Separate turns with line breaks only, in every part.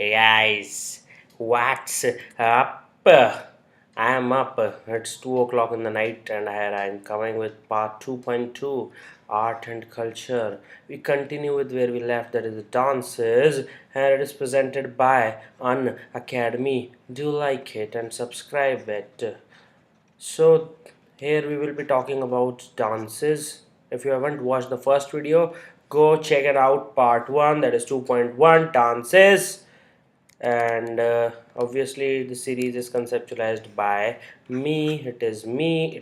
Hey guys, what's up? I am up. It's 2 o'clock in the night and I'm coming with part 2.2 Art and Culture. We continue with where we left, that is the dances, and it is presented by An Academy. Do like it and subscribe it. So, here we will be talking about dances. If you haven't watched the first video, go check it out, part 1, that is 2.1 dances. And obviously the series is conceptualized by me. It is me.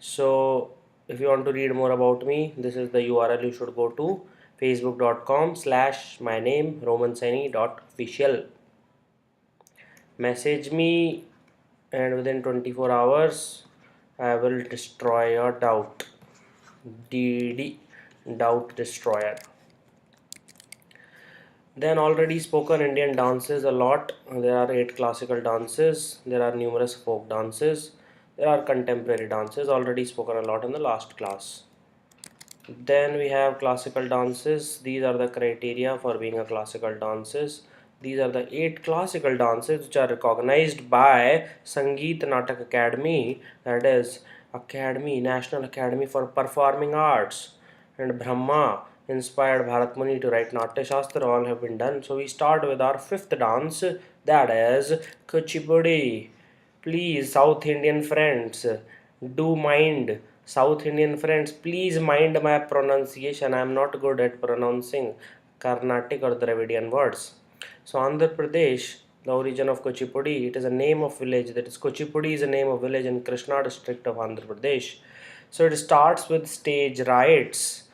So if you want to read more about me, this is the URL you should go to: facebook.com/myname romansaini.official. Message me and within 24 hours I will destroy your doubt. DD, doubt destroyer. Then already spoken Indian dances a lot. There are 8 classical dances. There are numerous folk dances. There are contemporary dances already spoken a lot in the last class. Then we have classical dances. These are the criteria for being a classical dances. These are the 8 classical dances which are recognized by Sangeet Natak Academy, that is Academy, National Academy for Performing Arts, and Brahma inspired Bharat Muni to write Natya Shastra. All have been done. So we start with our 5th dance, that is Kuchipudi. Please, South Indian friends, do mind. South Indian friends, please mind my pronunciation. I am not good at pronouncing Carnatic or Dravidian words. So Andhra Pradesh, the origin of Kuchipudi, it is a name of village. That is, Kuchipudi is a name of village in Krishna district of Andhra Pradesh. So it starts with stage rites,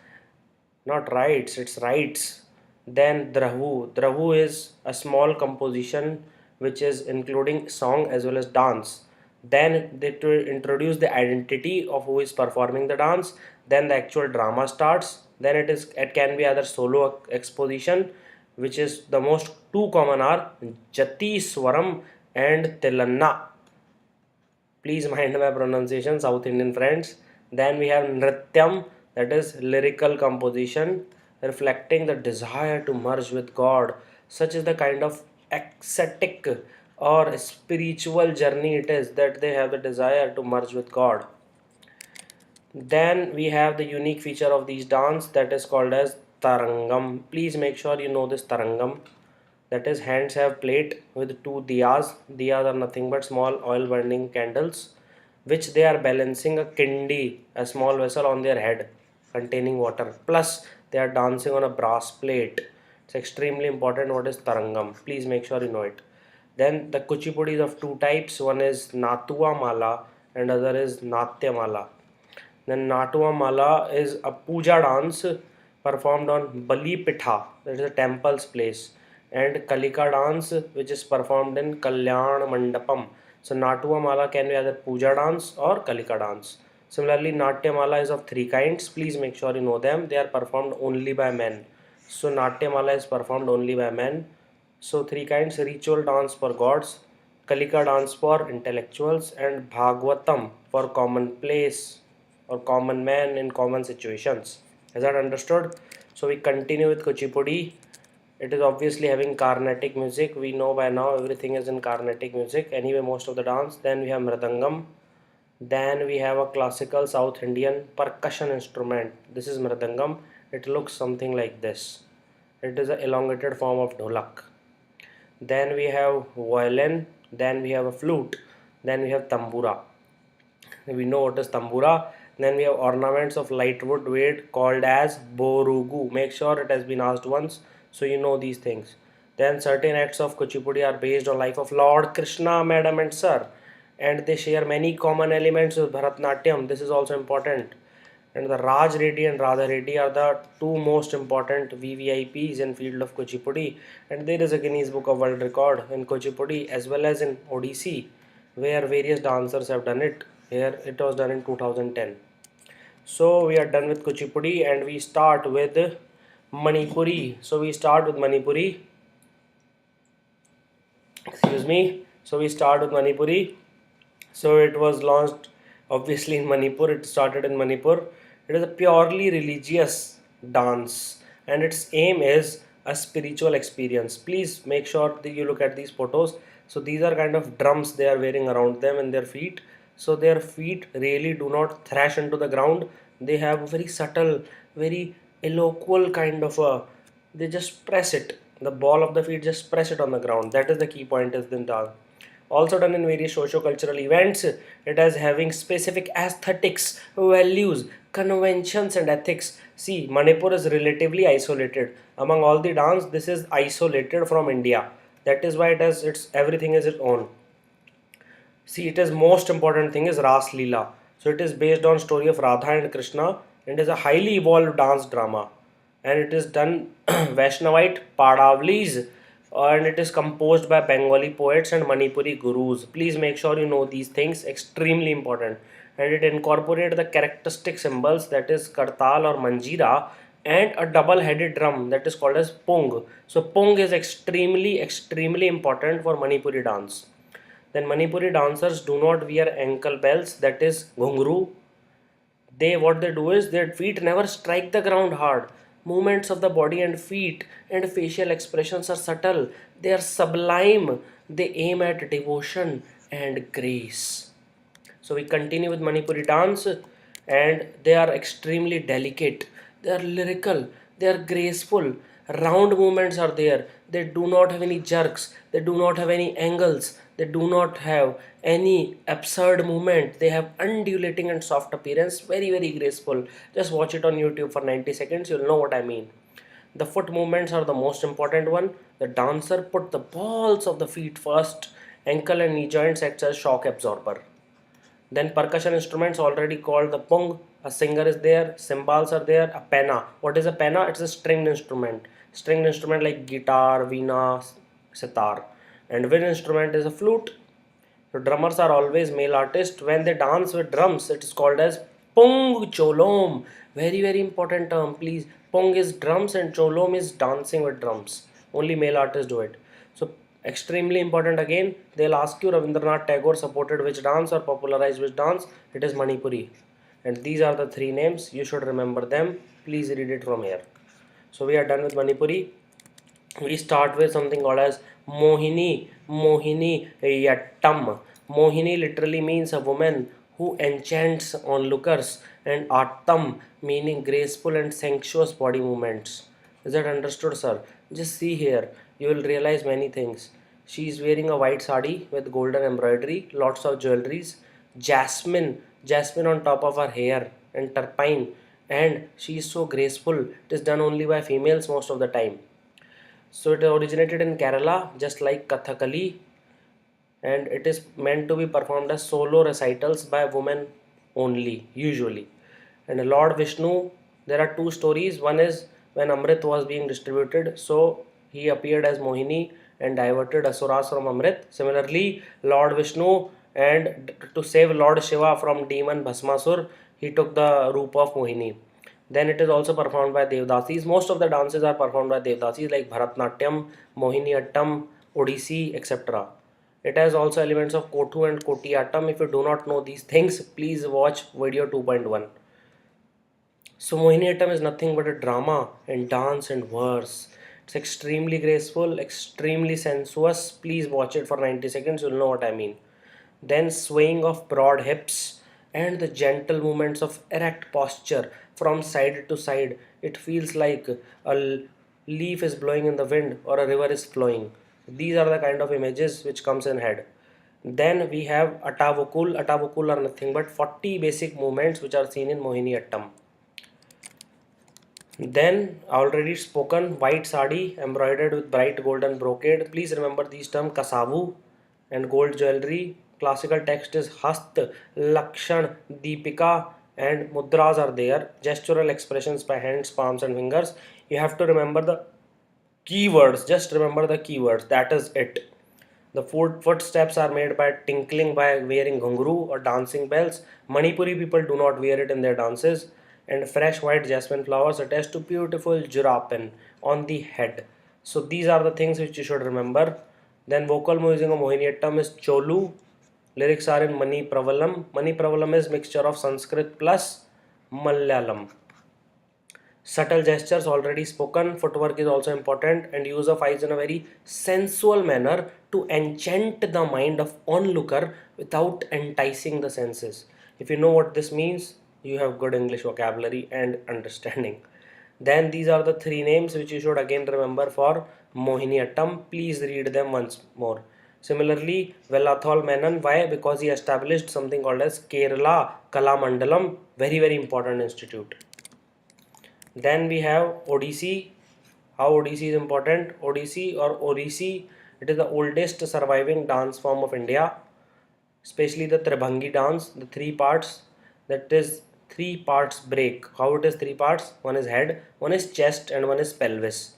not rights, it's rights. Then Drahu is a small composition which is including song as well as dance. Then they introduce the identity of who is performing the dance. Then the actual drama starts. Then it can be either solo exposition, which is the most two common are Jati Swaram and Tilanna. Please mind my pronunciation, South Indian friends. Then we have Nrityam, that is lyrical composition reflecting the desire to merge with God. Such is the kind of ascetic or spiritual journey it is that they have the desire to merge with God. Then we have the unique feature of these dance, that is called as Tarangam. Please make sure you know this Tarangam. That is, hands have plate with two diyas. Diyas are nothing but small oil burning candles, which they are balancing a kindi, a small vessel, on their head containing water. Plus, they are dancing on a brass plate. It's extremely important what is Tarangam. Please make sure you know it. Then the Kuchipudi is of two types. One is Natua Mala and other is Natya Mala. Then Natua Mala is a puja dance performed on Bali Pitha, that is a temple's place, and Kalika dance, which is performed in Kalyan Mandapam. So Natua Mala can be either puja dance or Kalika dance. Similarly, Natya Mala is of 3 kinds. Please make sure you know them. They are performed only by men. So Natya Mala is performed only by men. So 3 kinds: ritual dance for gods, Kalika dance for intellectuals, and Bhagavatam for commonplace or common man in common situations. Is that understood? So we continue with Kuchipudi. It is obviously having Carnatic music. We know by now everything is in Carnatic music. Anyway, most of the dance. Then we have Mridangam. Then we have a classical South Indian percussion instrument. This is Mridangam. It looks something like this. It is an elongated form of dholak. Then we have violin. Then we have a flute. Then we have tambura. We know what is tambura. Then we have ornaments of light wood weight called as borugu. Make sure it has been asked once, so you know these things. Then certain acts of Kuchipudi are based on life of Lord Krishna, madam and sir, and they share many common elements with Bharatnatyam. This is also important. And the Raj Reddy and Radha Reddy are the two most important VVIPs in field of Kuchipudi. And there is a Guinness Book of World Record in Kuchipudi as well as in Odissi, where various dancers have done it. Here it was done in 2010. So we are done with Kuchipudi and we start with Manipuri. So we start with Manipuri. Excuse me. So we start with Manipuri. So it was launched obviously in Manipur. It started in Manipur. It is a purely religious dance and its aim is a spiritual experience. Please make sure that you look at these photos. So these are kind of drums they are wearing around them in their feet. So their feet really do not thrash into the ground. They have a very subtle, very eloquent kind of a, they just press it. The ball of the feet just press it on the ground. That is the key point is in dance. Also done in various socio-cultural events. It is having specific aesthetics, values, conventions and ethics. See, Manipur is relatively isolated. Among all the dance, this is isolated from India. That is why it has its everything is its own. See, it is most important thing is Ras Leela. So it is based on story of Radha and Krishna and is a highly evolved dance drama. And it is done Vaishnavite Padavlis and it is composed by Bengali poets and Manipuri gurus. Please make sure you know these things, extremely important. And it incorporates the characteristic symbols that is Kartal or Manjira and a double-headed drum that is called as Pung. So Pung is extremely important for Manipuri dance. Then Manipuri dancers do not wear ankle bells, that is ghungru. They what they do is their feet never strike the ground hard. Movements of the body and feet and facial expressions are subtle. They are sublime. They aim at devotion and grace. So we continue with Manipuri dance and they are extremely delicate. They are lyrical. They are graceful. Round movements are there. They do not have any jerks. They do not have any angles. They do not have any absurd movement. They have undulating and soft appearance. Very graceful. Just watch it on YouTube for 90 seconds. You'll know what I mean. The foot movements are the most important one. The dancer put the balls of the feet first. Ankle and knee joints acts as shock absorber. Then percussion instruments already called the pung. A singer is there, cymbals are there, a penna. What is a penna? It's a stringed instrument. Stringed instrument like guitar, veena, sitar. And wind instrument is a flute. So drummers are always male artists. When they dance with drums, it is called as pung cholom. Very important term, please. Pung is drums and cholom is dancing with drums. Only male artists do it. So extremely important again. They'll ask you Rabindranath Tagore supported which dance or popularized which dance. It is Manipuri. And these are the three names. You should remember them. Please read it from here. So we are done with Manipuri. We start with something called as Mohini Yattam. Mohini literally means a woman who enchants onlookers, and Attam meaning graceful and sensuous body movements. Is that understood, sir? Just see here, you will realize many things. She is wearing a white sari with golden embroidery, lots of jewelries, jasmine on top of her hair, and turpine. And she is so graceful. It is done only by females most of the time. So it originated in Kerala, just like Kathakali, and it is meant to be performed as solo recitals by women only, usually. And Lord Vishnu, there are two stories. One is when Amrit was being distributed, so he appeared as Mohini and diverted Asuras from Amrit. Similarly, Lord Vishnu, and to save Lord Shiva from demon Bhasmasur, he took the roop of Mohini. Then it is also performed by Devdasis. Most of the dances are performed by Devdasis like Bharatnatyam, Mohiniyattam, Odissi, etc. It has also elements of Kothu and Kotiyattam. If you do not know these things, please watch video 2.1. So Mohiniyattam is nothing but a drama and dance and verse. It's extremely graceful, extremely sensuous. Please watch it for 90 seconds. You'll know what I mean. Then swaying of broad hips and the gentle movements of erect posture from side to side. It feels like a leaf is blowing in the wind or a river is flowing. These are the kind of images which comes in head. Then we have Atavukul. Atavukul are nothing but 40 basic movements which are seen in Mohiniyattam. Then already spoken white sari embroidered with bright golden brocade. Please remember these terms kasavu and gold jewelry. Classical text is Hast, Lakshan, Deepika and mudras are there. Gestural expressions by hands, palms and fingers. You have to remember the keywords. Just remember the keywords. That is it. The footsteps are made by tinkling by wearing ghungru or dancing bells. Manipuri people do not wear it in their dances. And fresh white jasmine flowers attached to beautiful jurapen on the head. So these are the things which you should remember. Then vocal music of Mohiniyattam is Cholu. Lyrics are in Mani Pravalam. Mani Pravalam is mixture of Sanskrit plus Malayalam. Subtle gestures already spoken, footwork is also important, and use of eyes in a very sensual manner to enchant the mind of onlooker without enticing the senses. If you know what this means, you have good English vocabulary and understanding. Then these are the three names which you should again remember for Mohiniyattam. Please read them once more. Similarly, Vellathol Menon, why? Because he established something called as Kerala Kalamandalam, very very important institute. Then we have Odissi. How Odissi is important? Odissi or Orisi, it is the oldest surviving dance form of India, especially the Tribhangi dance, the three parts, that is three parts break. How it is three parts? One is head, one is chest, and one is pelvis.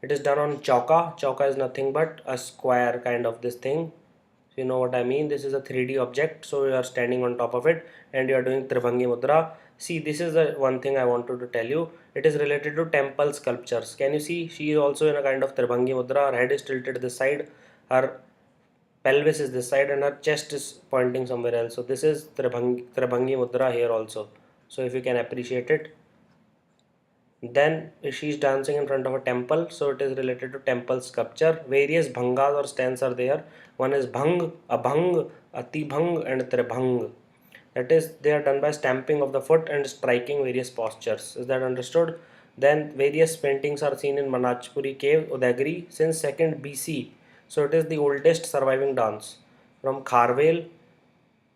It is done on chauka. Chauka is nothing but a square kind of this thing. So you know what I mean. This is a 3D object, so you are standing on top of it and you are doing Tribhangi Mudra. See, this is the one thing I wanted to tell you. It is related to temple sculptures. Can you see? She is also in a kind of Tribhangi Mudra. Her head is tilted this side, her pelvis is this side, and her chest is pointing somewhere else. So this is Tribhangi Mudra here also. So if you can appreciate it. Then she is dancing in front of a temple, so it is related to temple sculpture. Various bhangas or stands are there. One is bhang, abhang, atibhang, and tribhang. That is, they are done by stamping of the foot and striking various postures. Is that understood? Then various paintings are seen in Manachpuri cave, Udagiri, since 2nd BC. So it is the oldest surviving dance from Kharvel,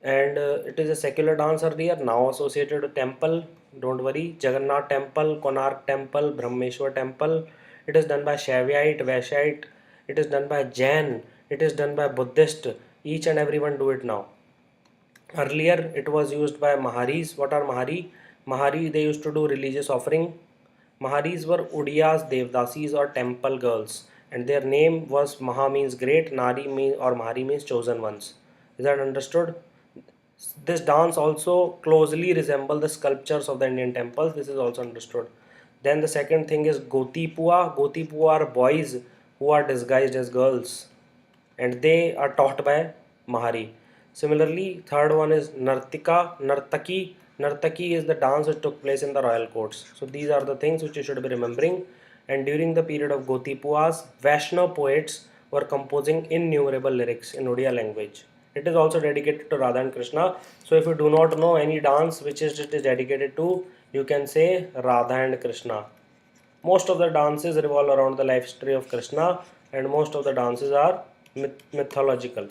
and it is a secular dance earlier, now associated with temple. Don't worry, Jagannath temple, Konark temple, Brahmeshwar temple. It is done by Shaivite, Vaishite, it is done by Jain, it is done by Buddhist. Each and everyone do it now. Earlier it was used by Maharis. What are Mahari? Mahari, they used to do religious offering. Maharis were Udiyas, Devdasis or temple girls, and their name was Maha means great, Nari means or Mahari means chosen ones. Is that understood? This dance also closely resemble the sculptures of the Indian temples. This is also understood. Then the second thing is Gotipua. Gotipua are boys who are disguised as girls, and they are taught by Mahari. Similarly, third one is Nartika, Nartaki. Nartaki is the dance which took place in the royal courts. So these are the things which you should be remembering. And during the period of Gotipuas, Vaishnav poets were composing innumerable lyrics in Odia language. It is also dedicated to Radha and Krishna. So if you do not know any dance which it is dedicated to, you can say Radha and Krishna. Most of the dances revolve around the life history of Krishna, and most of the dances are mythological.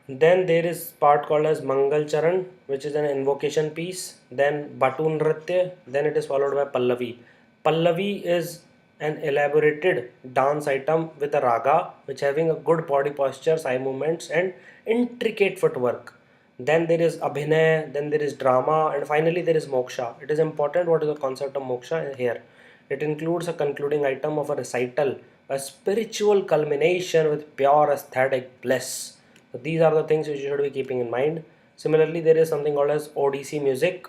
Then there is part called as Mangal Charan, which is an invocation piece. Then Batu Nritya. Then it is followed by Pallavi. Pallavi is an elaborated dance item with a raga, which having a good body postures, eye movements, and intricate footwork. Then there is Abhinay. Then there is drama, and finally there is Moksha. It is important what is the concept of Moksha here. It includes a concluding item of a recital, a spiritual culmination with pure aesthetic bliss. So these are the things which you should be keeping in mind. Similarly, there is something called as Odissi music.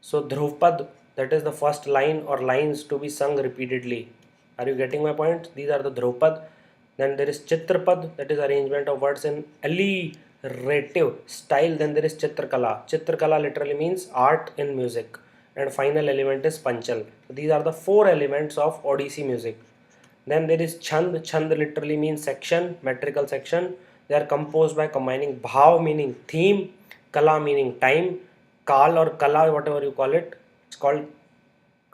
So Dhrupad, that is the first line or lines to be sung repeatedly. Are you getting my point? These are the Dhrupad. Then there is Chitrapad, that is arrangement of words in alliterative style. Then there is Chitrakala. Chitrakala literally means art in music. And final element is Panchal. So these are the four elements of Odissi music. Then there is Chand. Chand literally means section, metrical section. They are composed by combining bhav meaning theme, kala meaning time, kal or kala, whatever you call it. It's called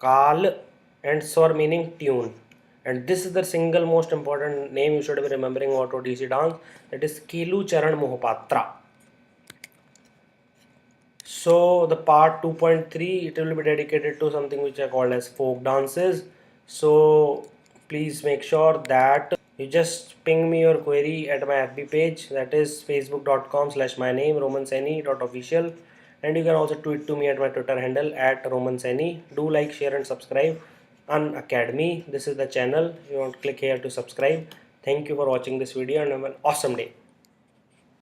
kal, and swar meaning tune. And this is the single most important name you should be remembering about Odissi dance. That is Kelu Charan Mohapatra. So the part 2.3, it will be dedicated to something which are called as folk dances. So please make sure that you just ping me your query at my FB page, that is facebook.com/myname romanseni.official, and you can also tweet to me at my Twitter handle at romanseni. Do like, share and subscribe. Unacademy, this is the channel. You want to click here to subscribe. Thank you for watching this video and have an awesome day.